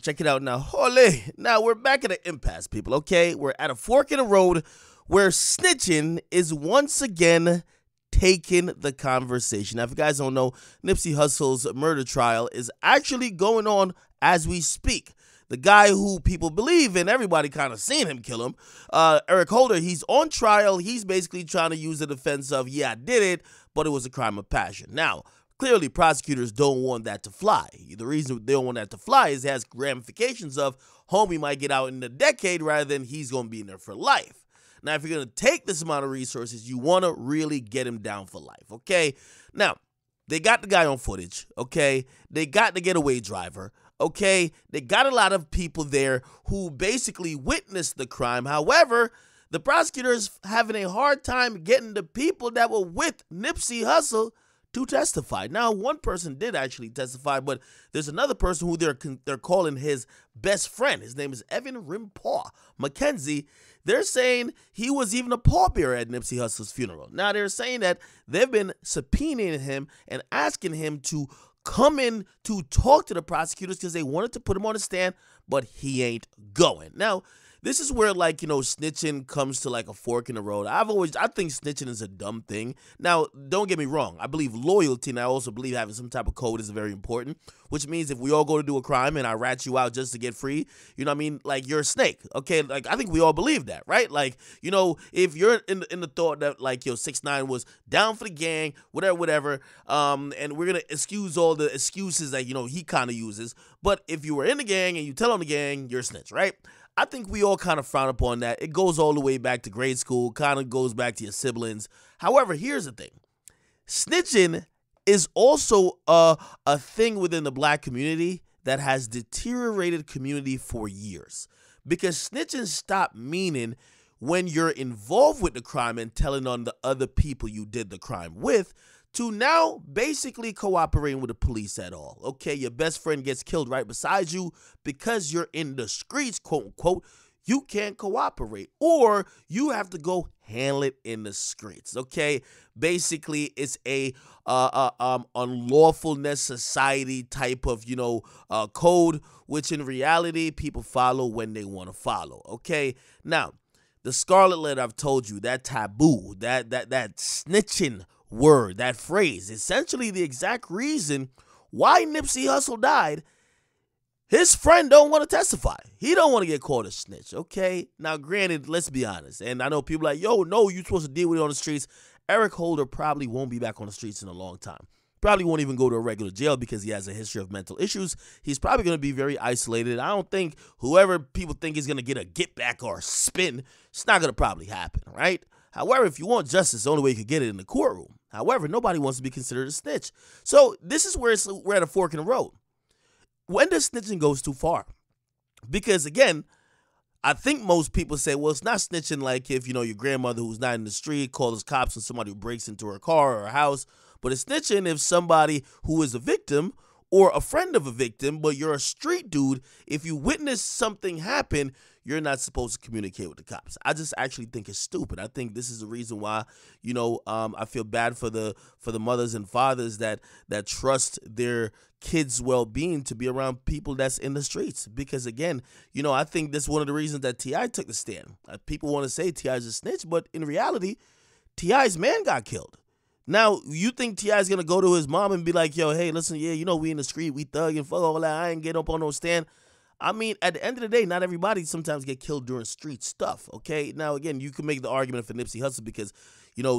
Check it out now. Holy. Now we're back at an impasse, people, okay? We're at a fork in the road where snitching is once again taking the conversation. Now, if you guys don't know, Nipsey Hussle's murder trial is actually going on as we speak. The guy who people believe in, everybody kind of seen him kill him, Eric Holder, he's on trial. He's basically trying to use the defense of, yeah, I did it, but it was a crime of passion. Now, clearly, prosecutors don't want that to fly. The reason they don't want that to fly is it has ramifications of homie might get out in a decade rather than he's going to be in there for life. Now, if you're going to take this amount of resources, you want to really get him down for life, okay? Now, they got the guy on footage, okay? They got the getaway driver, okay? They got a lot of people there who basically witnessed the crime. However, the prosecutors having a hard time getting the people that were with Nipsey Hussle to testify. Now, one person did actually testify, but there's another person who they're calling his best friend. His name is Evan Rimpaw McKenzie. They're saying he was even a pallbearer at Nipsey Hussle's funeral. Now, they're saying that they've been subpoenaing him and asking him to come in to talk to the prosecutors because they wanted to put him on the stand, but he ain't going. Now, this is where, like, snitching comes to like a fork in the road. I think snitching is a dumb thing. Now, don't get me wrong. I believe loyalty, and I also believe having some type of code is very important, which means if we all go to do a crime and I rat you out just to get free, you know what I mean? Like, you're a snake, okay? Like, I think we all believe that, right? Like, if you're in the thought that, like, 6ix9ine was down for the gang, whatever, and we're going to excuse all the excuses that, he kind of uses, but if you were in the gang and you tell on the gang, you're a snitch, right? I think we all kind of frown upon that. It goes all the way back to grade school, kind of goes back to your siblings. However, here's the thing. Snitching is also a thing within the black community that has deteriorated community for years. Because snitching stopped meaning when you're involved with the crime and telling on the other people you did the crime with, to now basically cooperating with the police at all. Okay, your best friend gets killed right beside you because you're in the streets, quote unquote. You can't cooperate, or you have to go handle it in the streets. Okay, basically it's a unlawfulness society type of code, which in reality people follow when they want to follow. Okay, now the scarlet letter, I've told you, that taboo, that snitching word, that phrase, essentially the exact reason why Nipsey Hussle died. His friend don't want to testify. He don't want to get called a snitch, okay? Now, granted, let's be honest, and I know people are like, yo, no, you're supposed to deal with it on the streets. Eric Holder probably won't be back on the streets in a long time. Probably won't even go to a regular jail because he has a history of mental issues. He's probably going to be very isolated. I don't think whoever people think he's going to get a get back or a spin, it's not going to probably happen, right? However, if you want justice, the only way you could get it in the courtroom. However, nobody wants to be considered a snitch. So this is where we're at a fork in the road. When does snitching goes too far? Because again, I think most people say, well, it's not snitching like if, your grandmother who's not in the street calls cops on somebody who breaks into her car or her house. But it's snitching if somebody who is a victim or a friend of a victim, but you're a street dude, if you witness something happen, you're not supposed to communicate with the cops. I just actually think it's stupid. I think this is the reason why, I feel bad for the mothers and fathers that trust their kids' well-being to be around people that's in the streets. Because again, I think that's one of the reasons that T.I. took the stand. People want to say T.I.'s a snitch, but in reality, T.I.'s man got killed. Now, you think T.I.'s going to go to his mom and be like, yo, hey, listen, yeah, we in the street, we thug and fuck all that, I ain't getting up on no stand. I mean, at the end of the day, not everybody sometimes get killed during street stuff, okay? Now, again, you can make the argument for Nipsey Hussle because,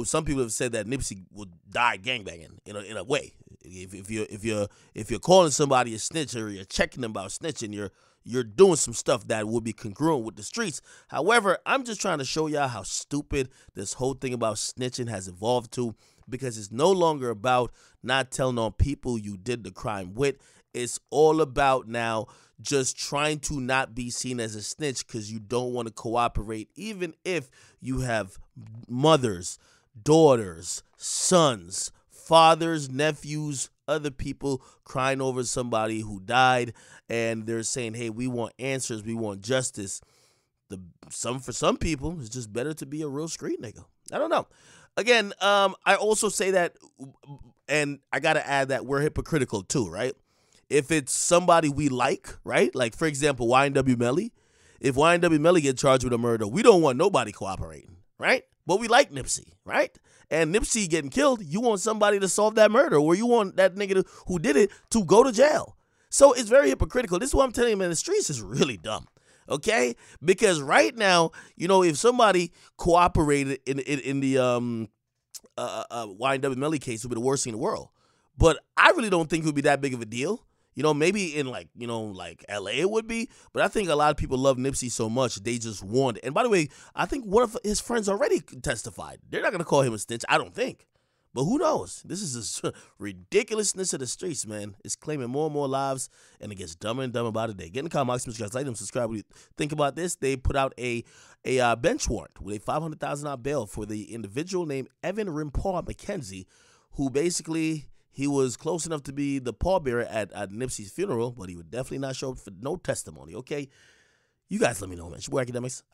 some people have said that Nipsey would die gangbanging in a way. If you're calling somebody a snitch or you're checking them about snitching, you're doing some stuff that would be congruent with the streets. However, I'm just trying to show y'all how stupid this whole thing about snitching has evolved to, because it's no longer about not telling on people you did the crime with. It's all about now just trying to not be seen as a snitch because you don't want to cooperate, even if you have mothers, daughters, sons, fathers, nephews, other people crying over somebody who died, and they're saying, hey, we want answers, we want justice. For some people, it's just better to be a real street nigga. I don't know. Again, I also say that, and I got to add that we're hypocritical too, right? if it's somebody we like, right? Like, for example, YNW Melly. If YNW Melly get charged with a murder, we don't want nobody cooperating, right? But we like Nipsey, right? And Nipsey getting killed, you want somebody to solve that murder, or you want that nigga who did it to go to jail. So it's very hypocritical. This is what I'm telling you, man. The streets is really dumb, okay? Because right now, you know, if somebody cooperated in the YNW Melly case, it would be the worst thing in the world. But I really don't think it would be that big of a deal. You know, maybe in like LA it would be, but I think a lot of people love Nipsey so much they just want it. And by the way, I think one of his friends already testified. They're not going to call him a snitch, I don't think. But who knows? This is the ridiculousness of the streets, man. It's claiming more and more lives, and it gets dumber and dumber by the day. Get in the comments, guys. Like them, subscribe. What do you think about this? They put out a bench warrant with a $500,000 bail for the individual named Evan Rimpaw McKenzie, who basically... he was close enough to be the pallbearer at Nipsey's funeral, but he would definitely not show up for no testimony, okay? You guys let me know, man. It's your boy Akademiks.